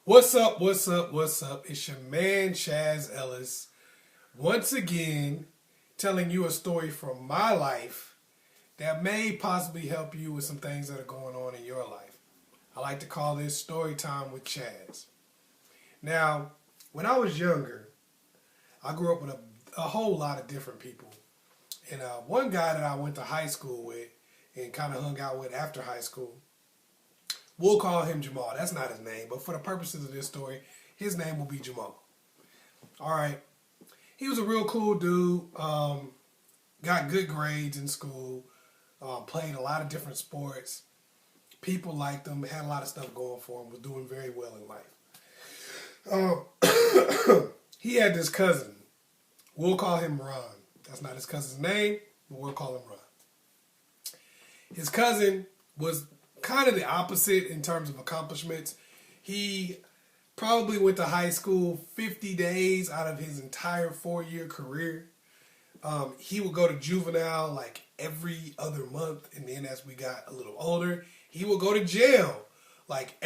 What's up? What's up? What's up? It's your man Chazz Ellis once again telling you a story from my life that may possibly help you with some things that are going on in your life. I like to call this Story Time with Chazz. Now, when I was younger, I grew up with a whole lot of different people. And one guy that I went to high school with and kind of hung out with after high school, we'll call him Jamal. That's not his name, but for the purposes of this story, his name will be Jamal. All right. He was a real cool dude. Got good grades in school. Played a lot of different sports. People liked him. Had a lot of stuff going for him. Was doing very well in life. He had this cousin. We'll call him Ron. That's not his cousin's name, but we'll call him Ron. His cousin was kind of the opposite in terms of accomplishments. He probably went to high school 50 days out of his entire 4-year career. He would go to juvenile like every other month, and then as we got a little older, he would go to jail like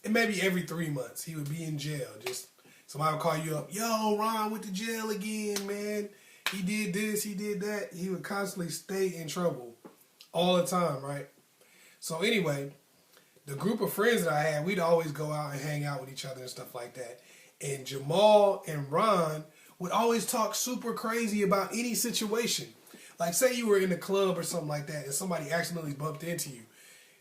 maybe every 3 months. He would be in jail. Just somebody would call you up, yo, Ron went to jail again, man. He did this, he did that. He would constantly stay in trouble all the time, right? So anyway, the group of friends that I had, we'd always go out and hang out with each other and stuff like that. And Jamal and Ron would always talk super crazy about any situation. Like say you were in a club or something like that and somebody accidentally bumped into you.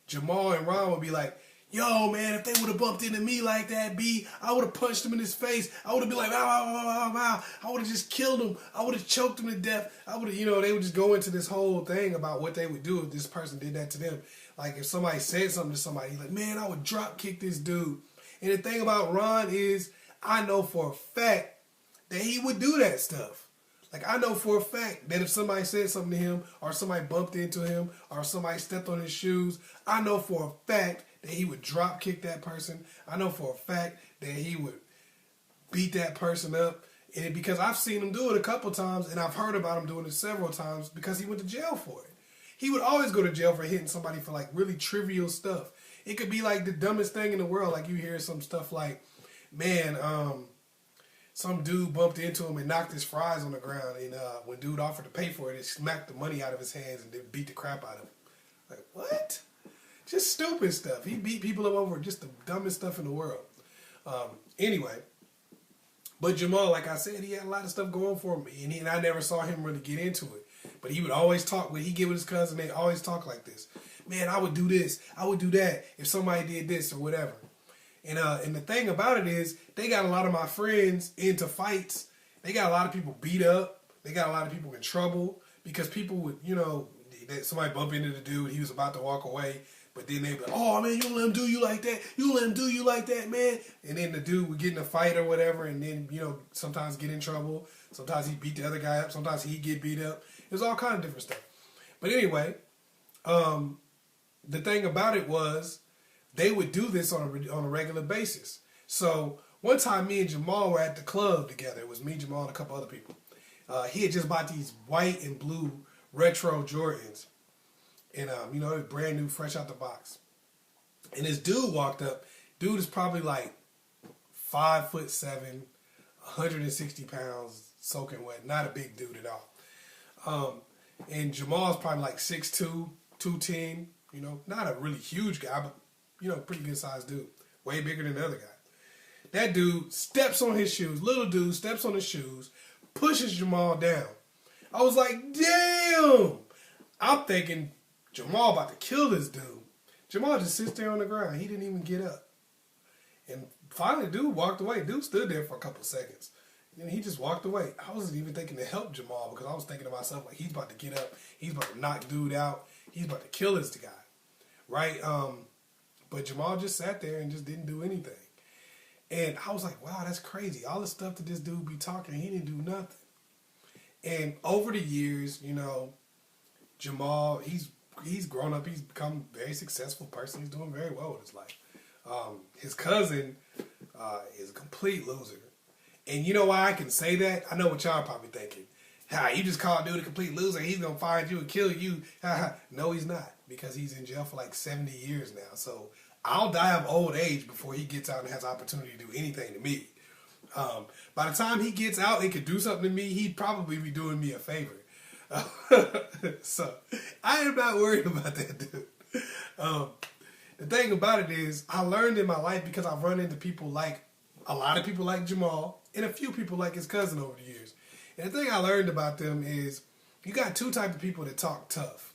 Jamal and Ron would be like, yo, man, if they would have bumped into me like that, I would have punched him in his face. I would have been like, wow. I would have just killed him. I would have choked him to death. I would have, they would just go into this whole thing about what they would do if this person did that to them. Like if somebody said something to somebody, like, man, I would drop kick this dude. And the thing about Ron is, I know for a fact that he would do that stuff. Like I know for a fact that if somebody said something to him, or somebody bumped into him, or somebody stepped on his shoes, I know for a fact that he would drop kick that person. I know for a fact that he would beat that person up. And because I've seen him do it a couple times, and I've heard about him doing it several times because he went to jail for it. He would always go to jail for hitting somebody for like really trivial stuff. It could be like the dumbest thing in the world. Like you hear some stuff like, man, some dude bumped into him and knocked his fries on the ground. And when dude offered to pay for it, it smacked the money out of his hands and then beat the crap out of him. Like, what? Just stupid stuff. He beat people up over just the dumbest stuff in the world. Anyway, but Jamal, like I said, he had a lot of stuff going for him. And I never saw him really get into it. But he would always talk, when he get with his cousin, they always talk like this. Man, I would do this, I would do that if somebody did this or whatever. And the thing about it is, they got a lot of my friends into fights. They got a lot of people beat up. They got a lot of people in trouble because people would, somebody bump into the dude, he was about to walk away, but then they'd be like, oh man, you don't let him do you like that. You don't let him do you like that, man. And then the dude would get in a fight or whatever, and then, sometimes get in trouble. Sometimes he beat the other guy up. Sometimes he'd get beat up. There's all kind of different stuff. But anyway, the thing about it was they would do this on a regular basis. So one time me and Jamal were at the club together. It was me, Jamal, and a couple other people. He had just bought these white and blue retro Jordans. And, it was brand new, fresh out the box. And this dude walked up. Dude is probably like 5'7", 160 pounds, soaking wet. Not a big dude at all. And Jamal's probably like 6'2", 210, not a really huge guy, but, pretty good sized dude. Way bigger than the other guy. That dude steps on his shoes, little dude steps on his shoes, pushes Jamal down. I was like, damn! I'm thinking Jamal about to kill this dude. Jamal just sits there on the ground. He didn't even get up. And finally, dude walked away. Dude stood there for a couple seconds. And he just walked away. I wasn't even thinking to help Jamal because I was thinking to myself, like, he's about to get up. He's about to knock dude out. He's about to kill this guy. Right? But Jamal just sat there and just didn't do anything. And I was like, wow, that's crazy. All the stuff that this dude be talking, he didn't do nothing. And over the years, Jamal, he's grown up. He's become a very successful person. He's doing very well with his life. His cousin is a complete loser. And you know why I can say that? I know what y'all probably thinking. You just call a dude a complete loser. He's going to find you and kill you. No, he's not. Because he's in jail for like 70 years now. So I'll die of old age before he gets out and has opportunity to do anything to me. By the time he gets out and can do something to me, he'd probably be doing me a favor. So I am not worried about that dude. The thing about it is, I learned in my life because I've run into people like, a lot of people like Jamal, and a few people like his cousin over the years. And the thing I learned about them is, you got two types of people that talk tough.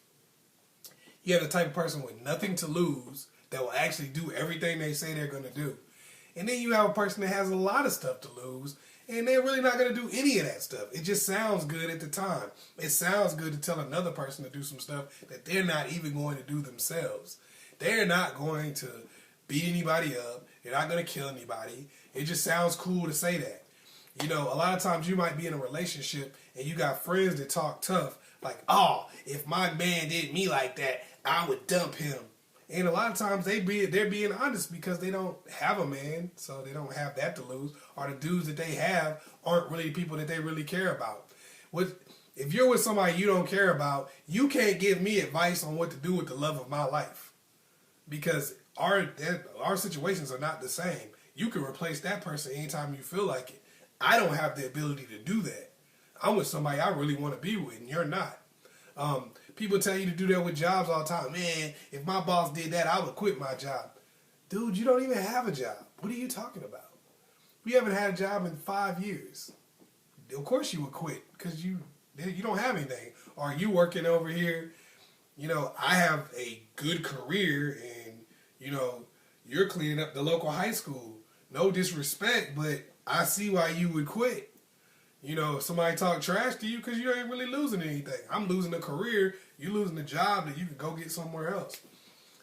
You have the type of person with nothing to lose that will actually do everything they say they're going to do. And then you have a person that has a lot of stuff to lose, and they're really not going to do any of that stuff. It just sounds good at the time. It sounds good to tell another person to do some stuff that they're not even going to do themselves. They're not going to beat anybody up. They're not going to kill anybody. It just sounds cool to say that. You know, a lot of times you might be in a relationship and you got friends that talk tough. Like, oh, if my man did me like that, I would dump him. And a lot of times they're being honest because they don't have a man, so they don't have that to lose. Or the dudes that they have aren't really people that they really care about. If you're with somebody you don't care about, you can't give me advice on what to do with the love of my life. Because our situations are not the same. You can replace that person anytime you feel like it. I don't have the ability to do that. I'm with somebody I really want to be with, and you're not. People tell you to do that with jobs all the time. Man, if my boss did that, I would quit my job. Dude, you don't even have a job. What are you talking about? You haven't had a job in 5 years. Of course you would quit because you don't have anything. Or you working over here, you know, I have a good career and, you know, you're cleaning up the local high school. No disrespect, but I see why you would quit. You know, if somebody talk trash to you because you ain't really losing anything. I'm losing a career. You losing a job that you can go get somewhere else.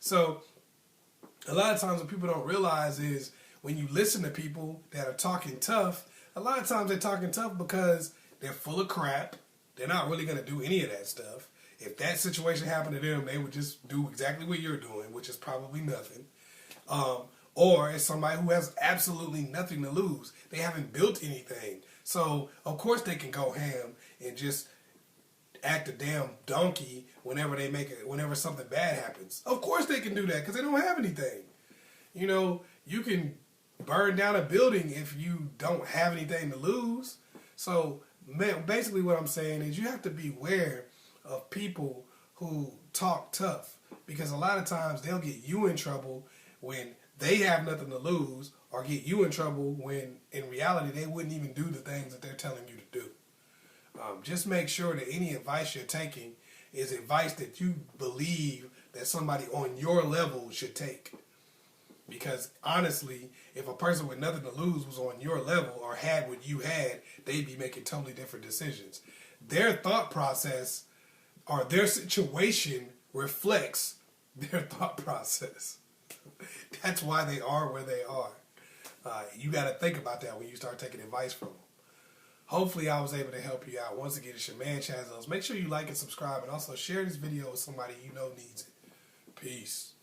So, a lot of times what people don't realize is when you listen to people that are talking tough, a lot of times they're talking tough because they're full of crap. They're not really going to do any of that stuff. If that situation happened to them, they would just do exactly what you're doing, which is probably nothing. Or it's somebody who has absolutely nothing to lose. They haven't built anything. So, of course they can go ham and just act a damn donkey whenever something bad happens. Of course they can do that because they don't have anything. You know, you can burn down a building if you don't have anything to lose. So, basically what I'm saying is you have to beware of people who talk tough because a lot of times they'll get you in trouble when they have nothing to lose, or get you in trouble when in reality they wouldn't even do the things that they're telling you to do. Just make sure that any advice you're taking is advice that you believe that somebody on your level should take. Because honestly, if a person with nothing to lose was on your level or had what you had, they'd be making totally different decisions. Their thought process or their situation reflects their thought process. That's why they are where they are. You got to think about that when you start taking advice from them. Hopefully I was able to help you out. Once again, it's your man, ChazzEllis. Make sure you like and subscribe, and also share this video with somebody you know needs it. Peace.